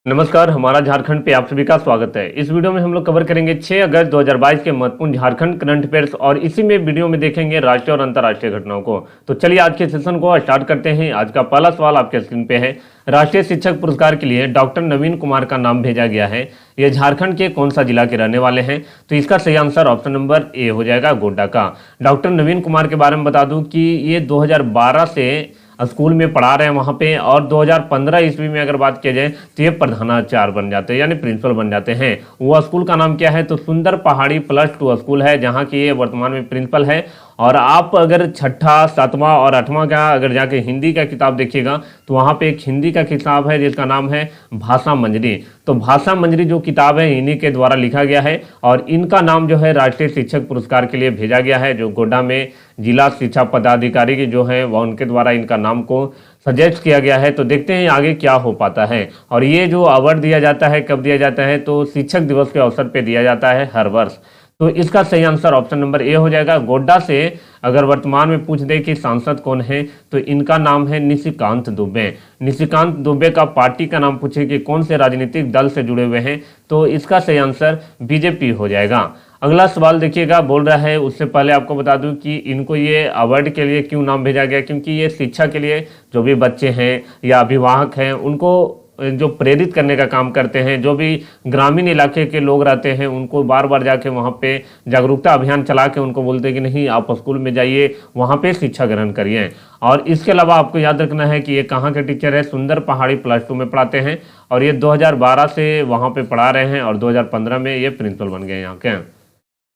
नमस्कार, हमारा झारखंड पे आप सभी का स्वागत है। इस वीडियो में हम लोग कवर करेंगे 6 अगस्त 2022 के महत्वपूर्ण झारखंड करंट अफेयर्स और इसी में वीडियो में देखेंगे राष्ट्रीय और अंतर्राष्ट्रीय घटनाओं को। तो चलिए आज के सेशन को स्टार्ट करते हैं। आज का पहला सवाल आपके स्क्रीन पे है। राष्ट्रीय शिक्षक पुरस्कार के लिए डॉक्टर नवीन कुमार का नाम भेजा गया है। ये झारखंड के कौन सा जिला के रहने वाले हैं? तो इसका सही आंसर ऑप्शन नंबर ए हो जाएगा, गोड्डा का। डॉक्टर नवीन कुमार के बारे में बता दूं कि ये 2012 से स्कूल में पढ़ा रहे हैं वहाँ पे, और 2015 ईस्वी में अगर बात किया जाए तो ये प्रधानाचार्य बन जाते हैं, यानी प्रिंसिपल बन जाते हैं। वो स्कूल का नाम क्या है? तो सुंदर पहाड़ी +2 स्कूल है, जहाँ की ये वर्तमान में प्रिंसिपल है। और आप अगर छठा, सातवां और आठवां का अगर जाके हिंदी का किताब देखिएगा तो वहाँ पे एक हिंदी का किताब है जिसका नाम है भाषा मंजरी। तो भाषा मंजरी जो किताब है इन्हीं के द्वारा लिखा गया है, और इनका नाम जो है राष्ट्रीय शिक्षक पुरस्कार के लिए भेजा गया है, जो गोड्डा में जिला शिक्षा पदाधिकारी की जो है वह उनके द्वारा इनका नाम को सजेस्ट किया गया है। तो देखते हैं आगे क्या हो पाता है। और ये जो अवार्ड दिया जाता है कब दिया जाता है? तो शिक्षक दिवस के अवसर पर दिया जाता है हर वर्ष। तो इसका सही आंसर ऑप्शन नंबर ए हो जाएगा। गोड्डा से अगर वर्तमान में पूछ दे कि सांसद कौन है तो इनका नाम है निशिकांत दुबे। निशिकांत दुबे का पार्टी का नाम पूछे कि कौन से राजनीतिक दल से जुड़े हुए हैं, तो इसका सही आंसर बीजेपी हो जाएगा। अगला सवाल देखिएगा, बोल रहा है, उससे पहले आपको बता दूं कि इनको ये अवार्ड के लिए क्यों नाम भेजा गया, क्योंकि ये शिक्षा के लिए जो भी बच्चे हैं या अभिभावक हैं उनको जो प्रेरित करने का काम करते हैं। जो भी ग्रामीण इलाके के लोग रहते हैं उनको बार बार जाके वहाँ पे जागरूकता अभियान चला के उनको बोलते हैं कि नहीं, आप स्कूल में जाइए, वहाँ पे शिक्षा ग्रहण करिए। और इसके अलावा आपको याद रखना है कि ये कहाँ के टीचर है? सुंदर पहाड़ी +2 में पढ़ाते हैं, और ये 2012 से वहाँ पे पढ़ा रहे हैं और 2015 में ये प्रिंसिपल बन गए यहाँ के।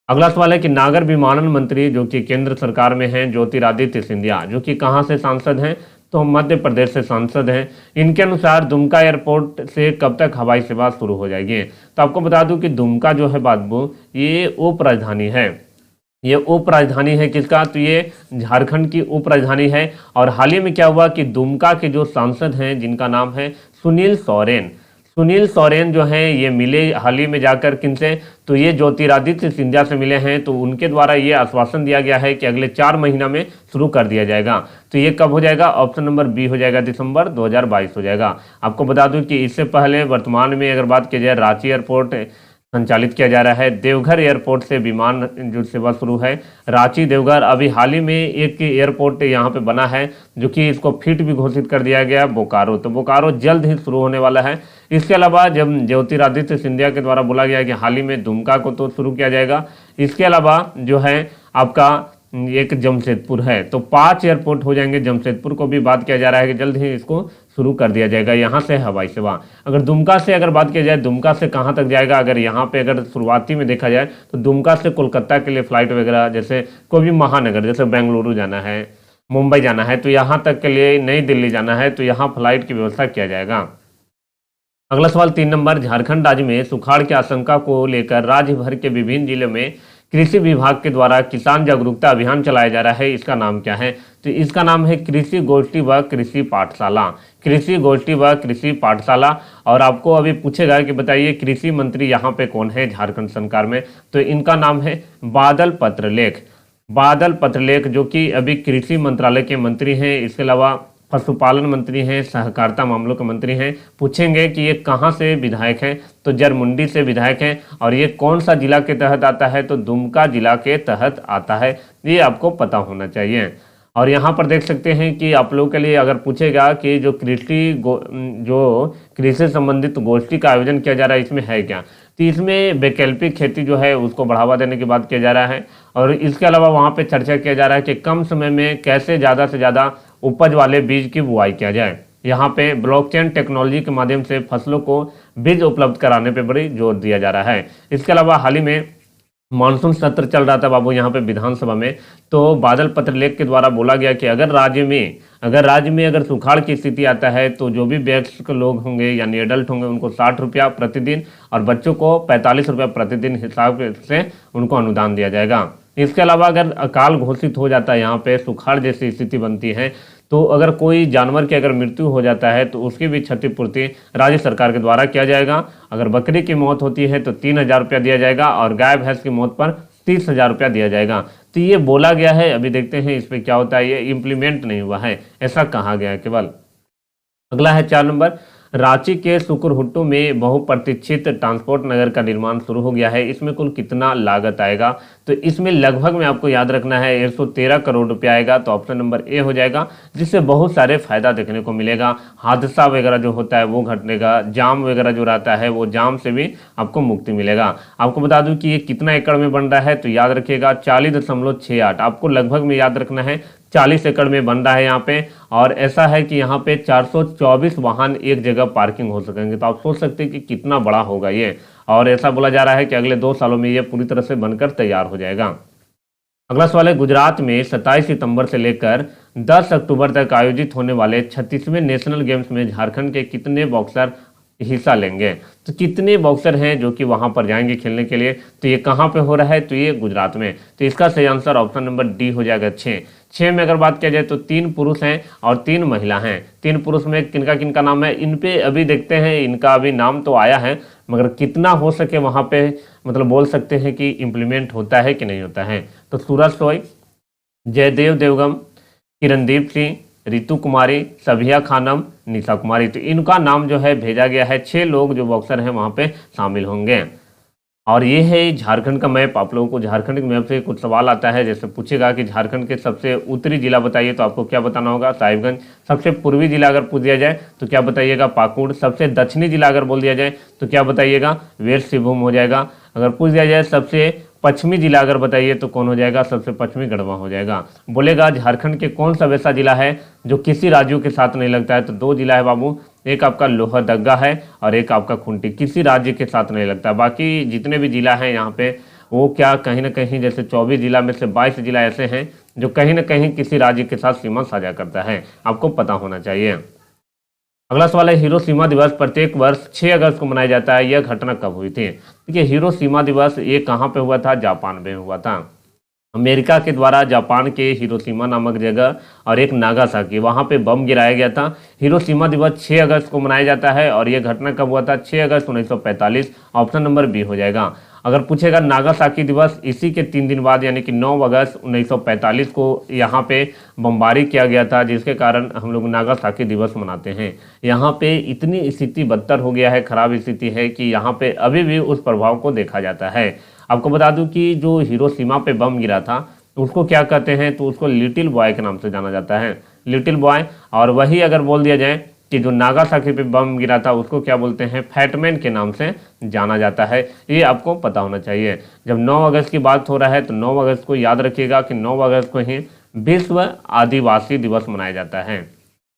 अगला सवाल है कि नागर विमानन मंत्री जो कि केंद्र सरकार में हैं, ज्योतिरादित्य सिंधिया, जो कि कहाँ से सांसद हैं? तो मध्य प्रदेश से सांसद हैं। इनके अनुसार दुमका एयरपोर्ट से कब तक हवाई सेवा शुरू हो जाएगी? तो आपको बता दूं कि दुमका जो है बाबू, ये उप राजधानी है। ये उप राजधानी है किसका? तो ये झारखंड की उप राजधानी है। और हाल ही में क्या हुआ कि दुमका के जो सांसद हैं जिनका नाम है सुनील सोरेन, सुनील सोरेन जो हैं ये मिले हाल ही में जाकर किनसे? तो ये ज्योतिरादित्य सिंधिया से मिले हैं। तो उनके द्वारा ये आश्वासन दिया गया है कि अगले 4 महीना में शुरू कर दिया जाएगा। तो ये कब हो जाएगा? ऑप्शन नंबर बी हो जाएगा, दिसंबर 2022 हो जाएगा। आपको बता दूं कि इससे पहले वर्तमान में अगर बात की जाए रांची एयरपोर्ट संचालित किया जा रहा है। देवघर एयरपोर्ट से विमान जो सेवा शुरू है, रांची देवघर। अभी हाल ही में एक एयरपोर्ट यहाँ पे बना है जो कि इसको फिट भी घोषित कर दिया गया, बोकारो। तो बोकारो जल्द ही शुरू होने वाला है। इसके अलावा जब ज्योतिरादित्य सिंधिया के द्वारा बोला गया कि हाल ही में दुमका को तो शुरू किया जाएगा, इसके अलावा जो है आपका एक जमशेदपुर है। तो 5 एयरपोर्ट हो जाएंगे। जमशेदपुर को भी बात किया जा रहा है कि जल्द ही इसको शुरू कर दिया जाएगा यहाँ से हवाई सेवा। अगर दुमका से अगर बात किया जाए, दुमका से कहाँ तक जाएगा? अगर यहाँ पे अगर शुरुआती में देखा जाए तो दुमका से कोलकाता के लिए फ्लाइट वगैरह, जैसे कोई भी महानगर, जैसे बेंगलुरु जाना है, मुंबई जाना है, तो यहाँ तक के लिए, नई दिल्ली जाना है तो यहाँ फ्लाइट की व्यवस्था किया जाएगा। अगला सवाल 3 नंबर, झारखंड राज्य में सुखाड़ की आशंका को लेकर राज्य भर के विभिन्न जिलों में कृषि विभाग के द्वारा किसान जागरूकता अभियान चलाया जा रहा है। इसका नाम क्या है? तो इसका नाम है कृषि गोष्ठी व कृषि पाठशाला। कृषि गोष्ठी व कृषि पाठशाला। और आपको अभी पूछेगा कि बताइए कृषि मंत्री यहाँ पे कौन है झारखंड सरकार में? तो इनका नाम है बादल पत्रलेख। बादल पत्रलेख जो कि अभी कृषि मंत्रालय के मंत्री हैं। इसके अलावा पशुपालन मंत्री हैं, सहकारिता मामलों के मंत्री हैं। पूछेंगे कि ये कहाँ से विधायक हैं? तो जरमुंडी से विधायक हैं। और ये कौन सा जिला के तहत आता है? तो दुमका जिला के तहत आता है। ये आपको पता होना चाहिए। और यहाँ पर देख सकते हैं कि आप लोगों के लिए अगर पूछेगा कि जो कृषि संबंधित गोष्ठी का आयोजन किया जा रहा है, इसमें है क्या? तो इसमें वैकल्पिक खेती जो है उसको बढ़ावा देने की बात किया जा रहा है। और इसके अलावा वहाँ पे चर्चा किया जा रहा है कि कम समय में कैसे ज़्यादा से ज़्यादा उपज वाले बीज की बुआई किया जाए। यहाँ पे ब्लॉकचेन टेक्नोलॉजी के माध्यम से फसलों को बीज उपलब्ध कराने पे बड़ी जोर दिया जा रहा है। इसके अलावा हाल ही में मानसून सत्र चल रहा था बाबू यहाँ पे विधानसभा में, तो बादल पत्रलेख के द्वारा बोला गया कि अगर राज्य में अगर सुखाड़ की स्थिति आता है तो जो भी वयस्क लोग होंगे यानी एडल्ट होंगे उनको 60 रुपया प्रतिदिन और बच्चों को 45 रुपया प्रतिदिन हिसाब से उनको अनुदान दिया जाएगा। इसके अलावा अगर अकाल घोषित हो जाता है, यहाँ पे सुखाड़ जैसी स्थिति बनती है, तो अगर कोई जानवर की अगर मृत्यु हो जाता है तो उसकी भी क्षतिपूर्ति राज्य सरकार के द्वारा किया जाएगा। अगर बकरी की मौत होती है तो 3000 रुपया दिया जाएगा और गाय भैंस की मौत पर 30,000 रुपया दिया जाएगा। तो ये बोला गया है, अभी देखते हैं इस पर क्या होता है। ये इम्प्लीमेंट नहीं हुआ है, ऐसा कहा गया है केवल। अगला है 4 नंबर, रांची के सुकुरहुट्टू में बहुप्रतीक्षित ट्रांसपोर्ट नगर का निर्माण शुरू हो गया है। इसमें कुल कितना लागत आएगा? तो इसमें लगभग में आपको याद रखना है 113 करोड़ रुपए आएगा। तो ऑप्शन नंबर ए हो जाएगा, जिससे बहुत सारे फायदा देखने को मिलेगा। हादसा वगैरह जो होता है वो घटेगा, जाम वगैरह जो रहता है वो जाम से भी आपको मुक्ति मिलेगा। आपको बता दूं कि ये कितना एकड़ में बन रहा है, तो याद रखिएगा 40.68। आपको लगभग में याद रखना है 40 एकड़ में बन रहा है यहाँ पे। और ऐसा है कि यहाँ पे 424 वाहन एक जगह पार्किंग हो सकेंगे। तो आप सोच सकते हैं कि कितना बड़ा होगा ये। और ऐसा बोला जा रहा है कि अगले 2 सालों में ये पूरी तरह से बनकर तैयार हो जाएगा। अगला सवाल है, गुजरात में 27 सितंबर से लेकर 10 अक्टूबर तक आयोजित होने वाले 36वें नेशनल गेम्स में झारखंड के कितने बॉक्सर हिस्सा लेंगे? तो कितने बॉक्सर हैं जो कि वहां पर जाएंगे खेलने के लिए? तो ये कहां पे हो रहा है? तो ये गुजरात में। तो इसका सही आंसर ऑप्शन नंबर डी हो जाएगा 6 में अगर बात किया जाए तो 3 पुरुष हैं और 3 महिला हैं। 3 पुरुष में किनका किनका नाम है, इन पे अभी देखते हैं। इनका अभी नाम तो आया है, मगर कितना हो सके वहां पे मतलब बोल सकते हैं कि इम्प्लीमेंट होता है कि नहीं होता है। तो सूरज सोय, जयदेव देवगम, किरणदीप सिंह, रितु कुमारी, सभिया खानम, निशा कुमारी। तो इनका नाम जो है भेजा गया है। 6 लोग जो बॉक्सर हैं वहां पे शामिल होंगे। और ये है झारखंड का मैप। आप लोगों को झारखंड के मैप से कुछ सवाल आता है, जैसे पूछेगा कि झारखंड के सबसे उत्तरी जिला बताइए, तो आपको क्या बताना होगा? साहिबगंज। सबसे पूर्वी जिला अगर पूछ दिया जाए तो क्या बताइएगा? पाकुड़। सबसे दक्षिणी जिला अगर बोल दिया जाए तो क्या बताइएगा? वेस्ट सिंहभूम हो जाएगा। अगर पूछ दिया जाए सबसे पश्चिमी जिला अगर बताइए तो कौन हो जाएगा? सबसे पश्चिमी गढ़वा हो जाएगा। बोलेगा झारखंड के कौन सा वैसा जिला है जो किसी राज्यों के साथ नहीं लगता है? तो 2 जिला है बाबू, एक आपका लोहरदगा है और एक आपका खूंटी। किसी राज्य के साथ नहीं लगता। बाकी जितने भी जिला हैं यहाँ पे वो क्या कहीं ना कहीं, जैसे 24 जिला में से 22 जिला ऐसे हैं जो कहीं ना कहीं किसी राज्य के साथ सीमा साझा करता है। आपको पता होना चाहिए। अगला सवाल है, हिरोशिमा दिवस प्रत्येक वर्ष 6 अगस्त को मनाया जाता है। यह घटना कब हुई थी? देखिए, हिरोशिमा दिवस ये कहाँ पे हुआ था? जापान में हुआ था। अमेरिका के द्वारा जापान के हिरोशिमा नामक जगह और एक नागासाकी, वहां पे बम गिराया गया था। हिरोशिमा दिवस 6 अगस्त को मनाया जाता है और यह घटना कब हुआ था? 6 अगस्त 1945। ऑप्शन नंबर बी हो जाएगा। अगर पूछेगा नागासाकी दिवस, इसी के 3 दिन बाद यानी कि 9 अगस्त 1945 को यहाँ पे बमबारी किया गया था, जिसके कारण हम लोग नागासाकी दिवस मनाते हैं। यहाँ पे इतनी स्थिति बदतर हो गया है, खराब स्थिति है कि यहाँ पे अभी भी उस प्रभाव को देखा जाता है। आपको बता दूं कि जो हिरोशिमा पे बम गिरा था उसको क्या कहते हैं? तो उसको लिटिल बॉय के नाम से जाना जाता है, लिटिल बॉय। और वही अगर बोल दिया जाए कि जो नागासाकी पे बम गिरा था उसको क्या बोलते हैं? फैटमैन के नाम से जाना जाता है। ये आपको पता होना चाहिए। जब 9 अगस्त की बात हो रहा है तो 9 अगस्त को याद रखिएगा कि 9 अगस्त को ही विश्व आदिवासी दिवस मनाया जाता है।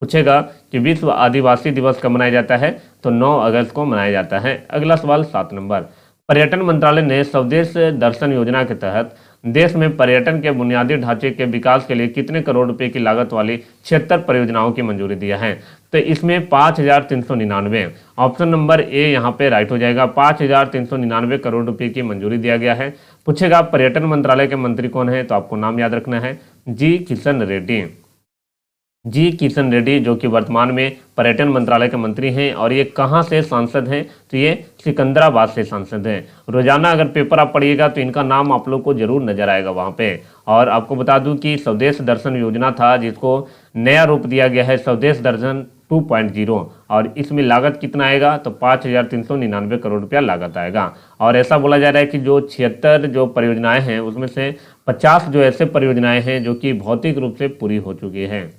पूछेगा कि विश्व आदिवासी दिवस कब मनाया जाता है? तो 9 अगस्त को मनाया जाता है। अगला सवाल 7 नंबर, पर्यटन मंत्रालय ने स्वदेश दर्शन योजना के तहत देश में पर्यटन के बुनियादी ढांचे के विकास के लिए कितने करोड़ रुपए की लागत वाली 76 परियोजनाओं की मंजूरी दिया है? तो इसमें 5399, ऑप्शन नंबर ए यहाँ पे राइट हो जाएगा। 5399 करोड़ रुपए की मंजूरी दिया गया है। पूछेगा पर्यटन मंत्रालय के मंत्री कौन है? तो आपको नाम याद रखना है, जी किशन रेड्डी। जी किशन रेड्डी जो कि वर्तमान में पर्यटन मंत्रालय के मंत्री हैं। और ये कहाँ से सांसद हैं? तो ये सिकंदराबाद से सांसद हैं। रोजाना अगर पेपर आप पढ़िएगा तो इनका नाम आप लोग को जरूर नजर आएगा वहाँ पे। और आपको बता दूं कि स्वदेश दर्शन योजना था, जिसको नया रूप दिया गया है स्वदेश दर्शन 2.0। और इसमें लागत कितना आएगा? तो 5399 करोड़ रुपया लागत आएगा। और ऐसा बोला जा रहा है कि जो 76 जो परियोजनाएं हैं उसमें से 50 जो ऐसे परियोजनाएं हैं जो कि भौतिक रूप से पूरी हो चुकी है।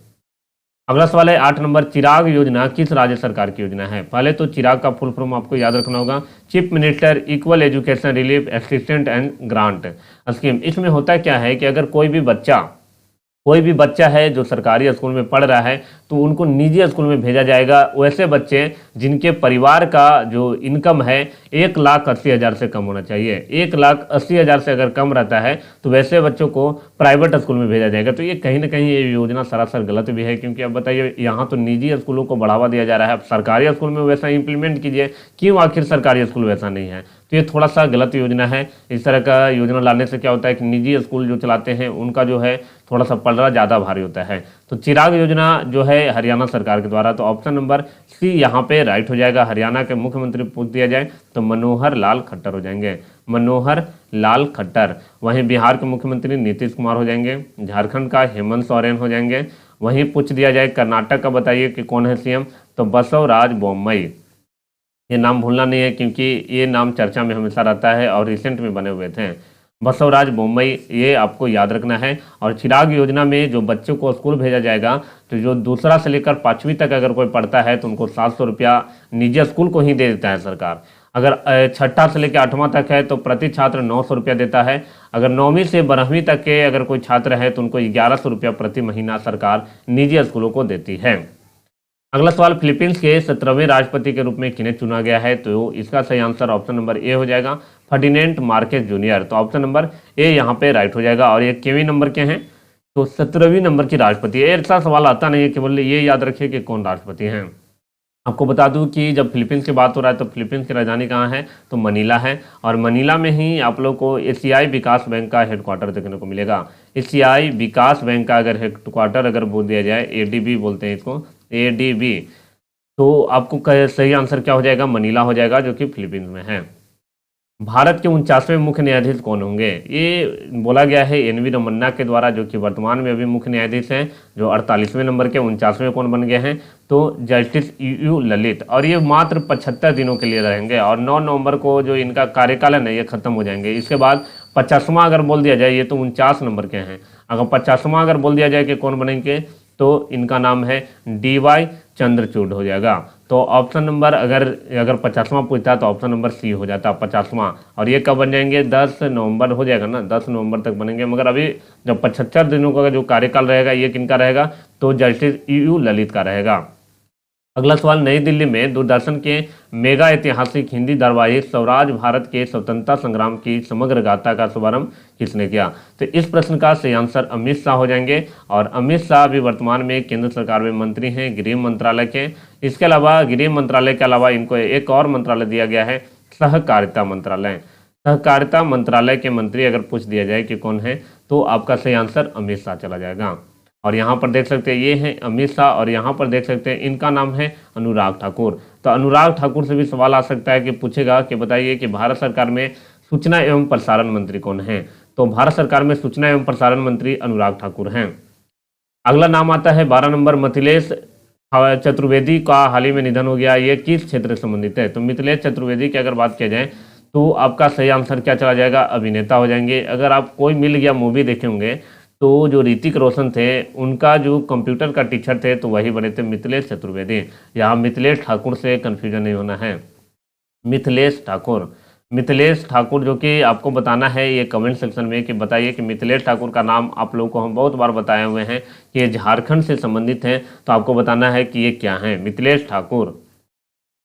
अगला सवाल है 8 नंबर, चिराग योजना किस राज्य सरकार की योजना है? पहले तो चिराग का फुल फॉर्म आपको याद रखना होगा, chief minister equal education relief assistant and grant scheme. इसमें होता क्या है कि अगर कोई भी बच्चा है जो सरकारी स्कूल में पढ़ रहा है तो उनको निजी स्कूल में भेजा जाएगा। वैसे बच्चे जिनके परिवार का जो इनकम है 1,80,000 से कम होना चाहिए। 1,80,000 से अगर कम रहता है तो वैसे बच्चों को प्राइवेट स्कूल में भेजा जाएगा। तो ये कहीं ना कहीं ये योजना सरासर गलत भी है, क्योंकि अब बताइए यहाँ तो निजी स्कूलों को बढ़ावा दिया जा रहा है, अब सरकारी स्कूल में वैसा इंप्लीमेंट कीजिए। क्यों आखिर सरकारी स्कूल वैसा नहीं है? तो ये थोड़ा सा गलत योजना है। इस तरह का योजना लाने से क्या होता है कि निजी स्कूल जो चलाते हैं उनका जो है थोड़ा सा पलड़ा ज़्यादा भारी होता है। तो चिराग योजना जो है हरियाणा सरकार के द्वारा, तो ऑप्शन नंबर सी यहाँ पे राइट हो जाएगा। हरियाणा के मुख्यमंत्री पूछ दिया जाए तो मनोहर लाल खट्टर हो जाएंगे, मनोहर लाल खट्टर। वहीं बिहार के मुख्यमंत्री नीतीश कुमार हो जाएंगे, झारखंड का हेमंत सोरेन हो जाएंगे। वहीं पूछ दिया जाए कर्नाटक का बताइए कि कौन है सीएम, तो बसवराज बोम्मई। ये नाम भूलना नहीं है क्योंकि ये नाम चर्चा में हमेशा रहता है और रिसेंट में बने हुए थे। बसवराज बोम्मई, ये आपको याद रखना है। और चिराग योजना में जो बच्चों को स्कूल भेजा जाएगा, तो जो दूसरा से लेकर 5वीं तक अगर कोई पढ़ता है तो उनको 700 रुपया निजी स्कूल को ही दे देता है सरकार। अगर छठा से लेकर 8वां तक है तो प्रति छात्र 900 रुपया देता है। अगर 9वीं से 12वीं तक के अगर कोई छात्र है तो उनको 1100 रुपया प्रति महीना सरकार निजी स्कूलों को देती है। अगला सवाल, फिलीपींस के 17वें राष्ट्रपति के रूप में किन्हें चुना गया है? तो इसका सही आंसर ऑप्शन नंबर ए हो जाएगा, फर्डिनेंड मार्केस जूनियर। तो ऑप्शन नंबर ए यहाँ पे राइट हो जाएगा। और ये केवीं नंबर के हैं? तो 17वीं नंबर की राष्ट्रपति। ऐसा सवाल आता नहीं है, केवल ये याद रखिए कि कौन राष्ट्रपति हैं। आपको बता दूं कि जब फिलीपींस की बात हो रहा है तो फिलीपींस की राजधानी कहाँ है? तो मनीला है। और मनीला में ही आप लोग को एशियाई विकास बैंक का हेडक्वार्टर देखने को मिलेगा। एशियाई विकास बैंक का अगर हेडक्वार्टर अगर बोल दिया जाए, एडीबी बोलते हैं इसको, एडीबी, तो आपको सही आंसर क्या हो जाएगा? मनीला हो जाएगा, जो कि फिलीपींस में है। भारत के 49वें मुख्य न्यायाधीश कौन होंगे? ये बोला गया है एनवी रमन्ना के द्वारा, जो कि वर्तमान में अभी मुख्य न्यायाधीश हैं, जो 48वें नंबर के। 49वें कौन बन गए हैं? तो जस्टिस यू ललित। और ये मात्र 75 दिनों के लिए रहेंगे और 9 नवंबर को जो इनका कार्यकाल है ना, ये खत्म हो जाएंगे। इसके बाद 50वां अगर बोल दिया जाए, ये तो 49 नंबर के हैं, अगर 50वां अगर बोल दिया जाए कि कौन बनेंगे, तो इनका नाम है डीवाई चंद्रचूड़ हो जाएगा। तो ऑप्शन नंबर अगर 50वां पूछता है तो ऑप्शन नंबर सी हो जाता है 50वां। और ये कब बन जाएंगे? 10 नवंबर हो जाएगा ना, 10 नवंबर तक बनेंगे। मगर अभी जब 75 दिनों का जो कार्यकाल रहेगा, ये किनका रहेगा? तो जस्टिस यू ललित का रहेगा। अगला सवाल, नई दिल्ली में दूरदर्शन के मेगा ऐतिहासिक हिंदी धारावाहिक स्वराज भारत के स्वतंत्रता संग्राम की समग्र गाथा का शुभारंभ किसने किया? तो इस प्रश्न का सही आंसर अमित शाह हो जाएंगे। और अमित शाह भी वर्तमान में केंद्र सरकार में मंत्री हैं, गृह मंत्रालय के। इसके अलावा गृह मंत्रालय के अलावा इनको एक और मंत्रालय दिया गया है, सहकारिता मंत्रालय। सहकारिता मंत्रालय के मंत्री अगर पूछ दिया जाए कि कौन है, तो आपका सही आंसर अमित शाह चला जाएगा। और यहाँ पर देख सकते हैं ये हैं अमित शाह, और यहाँ पर देख सकते हैं इनका नाम है अनुराग ठाकुर। तो अनुराग ठाकुर से भी सवाल आ सकता है कि पूछेगा कि बताइए कि भारत सरकार में सूचना एवं प्रसारण मंत्री कौन है? तो भारत सरकार में सूचना एवं प्रसारण मंत्री अनुराग ठाकुर हैं। अगला नाम आता है 12 नंबर, मिथिलेश चतुर्वेदी का हाल ही में निधन हो गया। ये किस क्षेत्र से संबंधित है? तो मिथिलेश चतुर्वेदी की अगर बात किया जाए तो आपका सही आंसर क्या चला जाएगा? अभिनेता हो जाएंगे। अगर आप कोई मिल गया मूवी देखे होंगे तो जो ऋतिक रोशन थे, उनका जो कंप्यूटर का टीचर थे, तो वही बने थे मिथिलेश चतुर्वेदी। यहाँ मिथिलेश ठाकुर से कंफ्यूजन नहीं होना है। मिथिलेश ठाकुर जो कि आपको बताना है ये कमेंट सेक्शन में कि बताइए कि मिथिलेश ठाकुर का नाम आप लोगों को हम बहुत बार बताए हुए हैं कि ये झारखंड से संबंधित हैं, तो आपको बताना है कि ये क्या है, मिथिलेश ठाकुर।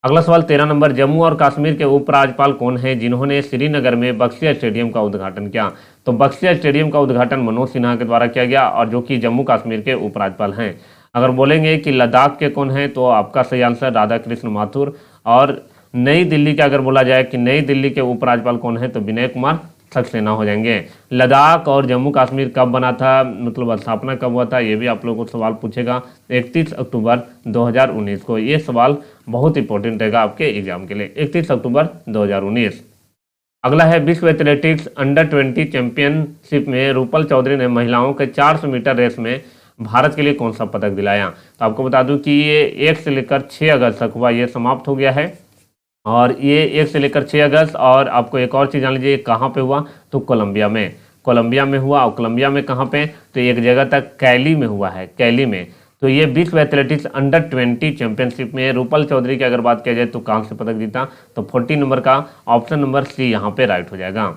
अगला सवाल 13 नंबर, जम्मू और कश्मीर के उपराज्यपाल कौन हैं जिन्होंने श्रीनगर में बख्शिया स्टेडियम का उद्घाटन किया? तो बख्शिया स्टेडियम का उद्घाटन मनोज सिन्हा के द्वारा किया गया, और जो कि जम्मू कश्मीर के उपराज्यपाल हैं। अगर बोलेंगे कि लद्दाख के कौन हैं, तो आपका सही आंसर राधा कृष्ण माथुर। और नई दिल्ली का अगर बोला जाए कि नई दिल्ली के उपराज्यपाल कौन है, तो विनय कुमार सक्सेना हो जाएंगे। लद्दाख और जम्मू कश्मीर कब बना था, मतलब स्थापना कब हुआ था, ये भी आप लोगों को सवाल पूछेगा 31 अक्टूबर 2019 को। ये सवाल बहुत इंपॉर्टेंट रहेगा आपके एग्जाम के लिए, 31 अक्टूबर 2019। अगला है विश्व एथलेटिक्स अंडर 20 चैंपियनशिप में रूपल चौधरी ने महिलाओं के 400 मीटर रेस में भारत के लिए कौन सा पदक दिलाया? तो आपको बता दूं कि ये 1 से लेकर 6 अगस्त तक हुआ, ये समाप्त हो गया है। और ये 1 से लेकर 6 अगस्त। और आपको एक और चीज़ जान लीजिए, कहाँ पे हुआ? तो कोलंबिया में हुआ। और कोलंबिया में कहाँ पे? तो एक जगह तक कैली में हुआ है, कैली में। तो ये विश्व एथलेटिक्स अंडर 20 चैंपियनशिप में रूपल चौधरी की अगर बात किया जाए तो कांस्य पदक जीता। तो 40 नंबर का ऑप्शन नंबर सी यहाँ पे राइट हो जाएगा।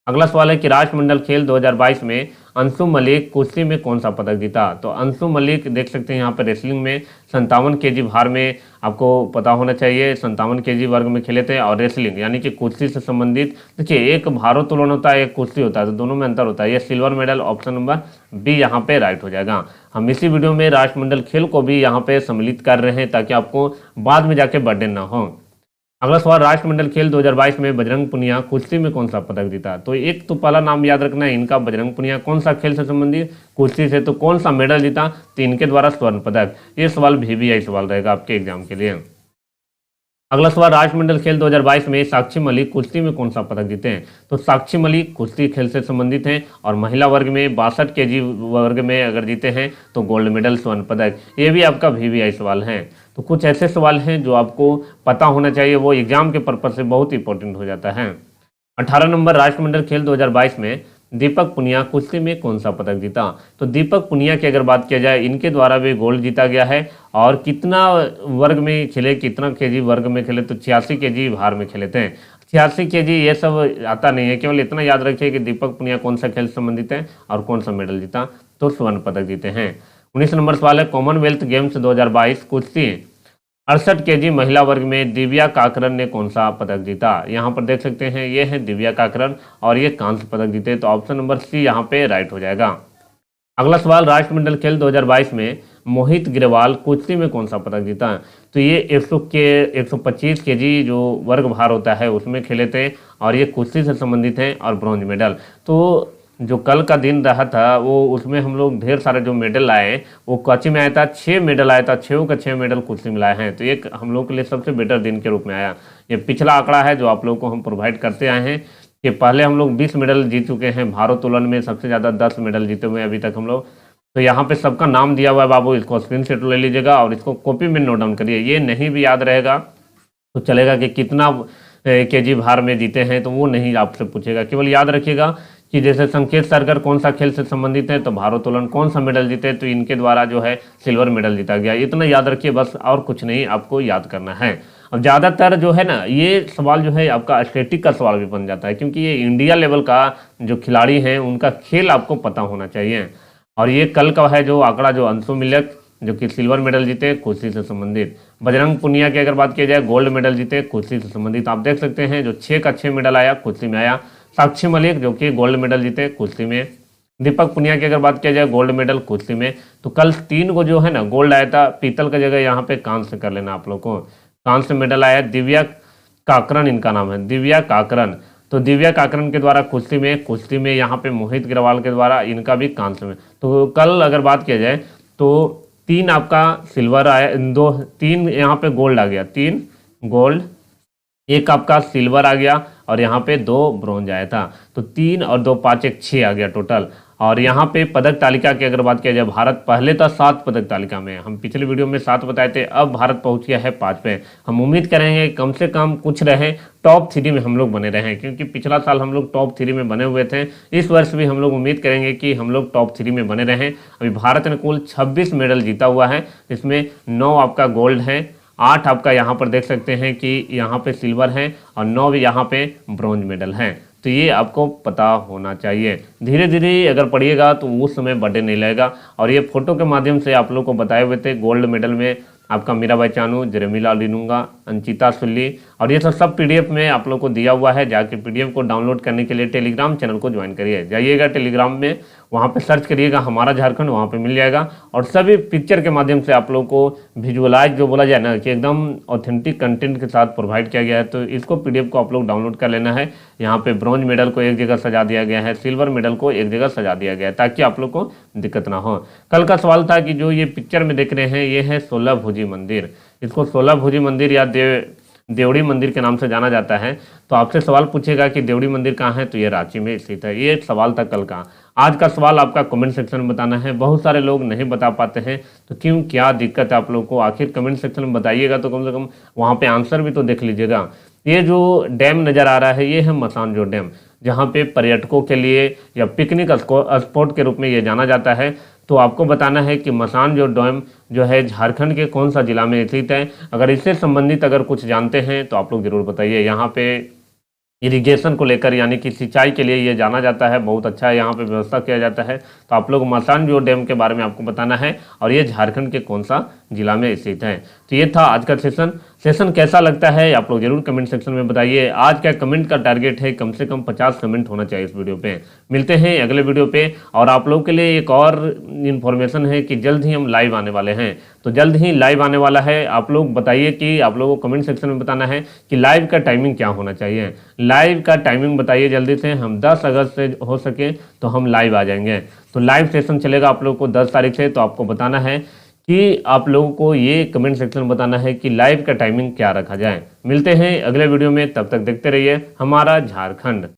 अगला सवाल है कि राष्ट्रमंडल खेल 2022 में अंशु मलिक कुश्ती में कौन सा पदक जीता? तो अंशु मलिक देख सकते हैं यहाँ पे रेसलिंग में 57 केजी भार में, आपको पता होना चाहिए 57 केजी वर्ग में खेले थे। और रेसलिंग यानी कि कुश्ती से संबंधित, देखिए एक भारोत्तोलन होता है, एक कुश्ती होता है, तो दोनों में अंतर होता है। ये silver medal, option number B यहाँ पे राइट हो जाएगा। हम इसी वीडियो में राष्ट्रमंडल खेल को भी यहाँ पे सम्मिलित कर रहे हैं ताकि आपको बाद में जाके बर्डन ना हो। अगला सवाल, राष्ट्रमंडल खेल 2022 में बजरंग पुनिया कुश्ती में कौन सा पदक जीता? तो एक तो पहला नाम याद रखना है इनका, बजरंग पुनिया कौन सा खेल से संबंधित? कुश्ती से। तो कौन सा मेडल जीता? तो इनके द्वारा स्वर्ण पदक। ये सवाल VVI सवाल रहेगा आपके एग्जाम के लिए। अगला सवाल, राष्ट्रमंडल खेल 2022 में साक्षी मलिक कुश्ती में कौन सा पदक जीते हैं? तो साक्षी मलिक कुश्ती खेल से संबंधित हैं और महिला वर्ग में 62 केजी वर्ग में अगर जीते हैं तो गोल्ड मेडल, स्वर्ण पदक। ये भी आपका VVI सवाल है। तो कुछ ऐसे सवाल हैं जो आपको पता होना चाहिए, वो एग्जाम के पर्पज से बहुत इंपॉर्टेंट हो जाता है। 18 नंबर, राष्ट्रमंडल खेल 2022 में दीपक पुनिया कुश्ती में कौन सा पदक जीता? तो दीपक पुनिया की अगर बात किया जाए, इनके द्वारा भी गोल्ड जीता गया है। और कितना वर्ग में खेले, कितना केजी वर्ग में खेले? तो 86 केजी भार में खेले थे। 86 केजी ये सब आता नहीं है, केवल इतना याद रखिए कि दीपक पुनिया कौन सा खेल से संबंधित है और कौन सा मेडल जीता, तो स्वर्ण पदक जीते हैं। 19 नंबर सवाल है, कॉमनवेल्थ गेम्स 2022 कुश्ती 68 केजी महिला वर्ग में दिव्या काकरन ने कौन सा पदक जीता? यहाँ पर देख सकते हैं, ये है दिव्या काकरन और ये कांस्य पदक जीते। तो ऑप्शन नंबर सी यहाँ पे राइट हो जाएगा। अगला सवाल, राष्ट्रमंडल खेल 2022 में मोहित गिरवाल कुश्ती में कौन सा पदक जीता? तो ये 125 केजी जो वर्ग भार होता है उसमें खेले थे और ये कुश्ती से संबंधित हैं और ब्रॉन्ज मेडल। तो जो कल का दिन रहा था वो उसमें हम लोग ढेर सारे जो मेडल आए वो कच्ची में आया था, 6 मेडल आया था, 6 का 6 मेडल कुश्ती में लाए हैं। तो एक हम लोग के लिए सबसे बेटर दिन के रूप में आया। ये पिछला आंकड़ा है जो आप लोग को हम प्रोवाइड करते आए हैं कि पहले हम लोग 20 मेडल जीत चुके हैं, भारोत्तोलन में सबसे ज़्यादा 10 मेडल जीते हुए अभी तक हम लोग। तो यहाँ पे सबका नाम दिया हुआ है बाबू, इसको स्क्रीनशॉट ले लीजिएगा और इसको कॉपी में नोट डाउन करिए। ये नहीं भी याद रहेगा तो चलेगा कि कितना केजी भार में जीते हैं, तो वो नहीं आपसे पूछेगा। केवल याद रखिएगा कि जैसे संकेत सरकर कौन सा खेल से संबंधित है, तो भारोत्तोलन कौन सा मेडल जीते, तो इनके द्वारा जो है सिल्वर मेडल जीता गया। इतना याद रखिए बस, और कुछ नहीं आपको याद करना है। अब ज़्यादातर जो है ना ये सवाल जो है आपका स्टैटिक का सवाल भी बन जाता है, क्योंकि ये इंडिया लेवल का जो खिलाड़ी हैं उनका खेल आपको पता होना चाहिए। और ये कल का है जो आंकड़ा, जो अंशु मिलक जो कि सिल्वर मेडल जीते कुश्ती से संबंधित। बजरंग पुनिया की अगर बात की जाए, गोल्ड मेडल जीते कुश्ती से संबंधित। आप देख सकते हैं जो 6 का 6 मेडल आया कुश्ती में आया। साक्षी मलिक जो कि गोल्ड मेडल जीते कुश्ती में। दीपक पुनिया की अगर बात किया जाए, गोल्ड मेडल कुश्ती में। तो कल 3 को जो है ना गोल्ड आया था, पीतल का जगह यहाँ पे कांस्य कर लेना आप लोग को। कांस्य मेडल आया, दिव्या काकरन इनका नाम है, दिव्या काकरन। तो दिव्या काकरन के द्वारा कुश्ती में यहाँ पे मोहित गिरवाल के द्वारा इनका भी कांस्य में। तो कल अगर बात किया जाए तो 3 आपका सिल्वर आया, 3 यहाँ पे गोल्ड आ गया, 3 गोल्ड, 1 आपका सिल्वर आ गया और यहाँ पे 2 ब्रॉन्ज आया था। तो 3 और 2 5 1 6 आ गया टोटल। और यहाँ पे पदक तालिका की अगर बात किया जाए, भारत पहले था 7 पदक तालिका में, हम पिछले वीडियो में 7 बताए थे, अब भारत पहुँच गया है 5 पे। हम उम्मीद करेंगे कम से कम कुछ रहे, टॉप 3 में हम लोग बने रहें, क्योंकि पिछला साल हम लोग टॉप 3 में बने हुए थे। इस वर्ष भी हम लोग उम्मीद करेंगे कि हम लोग टॉप 3 में बने रहें। अभी भारत ने कुल 26 मेडल जीता हुआ है, इसमें 9 आपका गोल्ड है, 8 आपका यहाँ पर देख सकते हैं कि यहाँ पे सिल्वर है और 9 यहाँ पे ब्रॉन्ज मेडल हैं। तो ये आपको पता होना चाहिए। धीरे धीरे अगर पढ़िएगा तो उस समय बर्थडे नहीं लगेगा। और ये फोटो के माध्यम से आप लोग को बताए हुए थे, गोल्ड मेडल में आपका मीराबाई चानू, जरेमिला लिनुंगा, अंचिता सुल्ली, और ये सब पीडीएफ में आप लोग को दिया हुआ है। जाके पीडीएफ को डाउनलोड करने के लिए टेलीग्राम चैनल को ज्वाइन करिए, जाइएगा टेलीग्राम में, वहाँ पे सर्च करिएगा हमारा झारखंड, वहाँ पे मिल जाएगा। और सभी पिक्चर के माध्यम से आप लोग को विजुअलाइज जो बोला जाए ना कि एकदम ऑथेंटिक कंटेंट के साथ प्रोवाइड किया गया है। तो इसको पीडीएफ को आप लोग डाउनलोड कर लेना है। यहाँ पे ब्रॉन्ज मेडल को एक जगह सजा दिया गया है, सिल्वर मेडल को एक जगह सजा दिया गया है, ताकि आप लोग को दिक्कत ना हो। कल का सवाल था कि जो ये पिक्चर में देख रहे हैं ये है 16 भुजी मंदिर। इसको 16 भुजी मंदिर या देवड़ी मंदिर के नाम से जाना जाता है। तो आपसे सवाल पूछेगा कि देवड़ी मंदिर कहाँ है, तो ये रांची में स्थित है। ये सवाल था कल का। आज का सवाल आपका कमेंट सेक्शन में बताना है। बहुत सारे लोग नहीं बता पाते हैं, तो क्यों, क्या दिक्कत है आप लोग को, आखिर कमेंट सेक्शन में बताइएगा तो कम से कम वहाँ पे आंसर भी तो देख लीजिएगा। ये जो डैम नज़र आ रहा है ये है मसानजोर डैम, जहाँ पे पर्यटकों के लिए या पिकनिक स्पॉट के रूप में ये जाना जाता है। तो आपको बताना है कि मसानजोर डैम जो है झारखंड के कौन सा जिला में स्थित है। अगर इससे संबंधित अगर कुछ जानते हैं तो आप लोग जरूर बताइए। यहाँ पे इरिगेशन को लेकर यानी कि सिंचाई के लिए ये जाना जाता है, बहुत अच्छा है, यहाँ पे व्यवस्था किया जाता है। तो आप लोग मसानजोर डैम के बारे में आपको बताना है और ये झारखंड के कौन सा जिला में स्थित है। तो ये था आज का सेशन कैसा लगता है आप लोग जरूर कमेंट सेक्शन में बताइए। आज का कमेंट का टारगेट है कम से कम 50 कमेंट होना चाहिए इस वीडियो पे। मिलते हैं अगले वीडियो पे। और आप लोग के लिए एक और इन्फॉर्मेशन है कि जल्द ही हम लाइव आने वाले हैं, तो जल्द ही लाइव आने वाला है। आप लोग बताइए कि आप लोगों को कमेंट सेक्शन में बताना है कि लाइव का टाइमिंग क्या होना चाहिए। लाइव का टाइमिंग बताइए जल्दी से, हम 10 अगस्त से हो सके तो हम लाइव आ जाएंगे। तो लाइव सेशन चलेगा आप लोग को 10 तारीख से। तो आपको बताना है कि आप लोगों को ये कमेंट सेक्शन में बताना है कि लाइव का टाइमिंग क्या रखा जाए। मिलते हैं अगले वीडियो में, तब तक देखते रहिए हमारा झारखंड।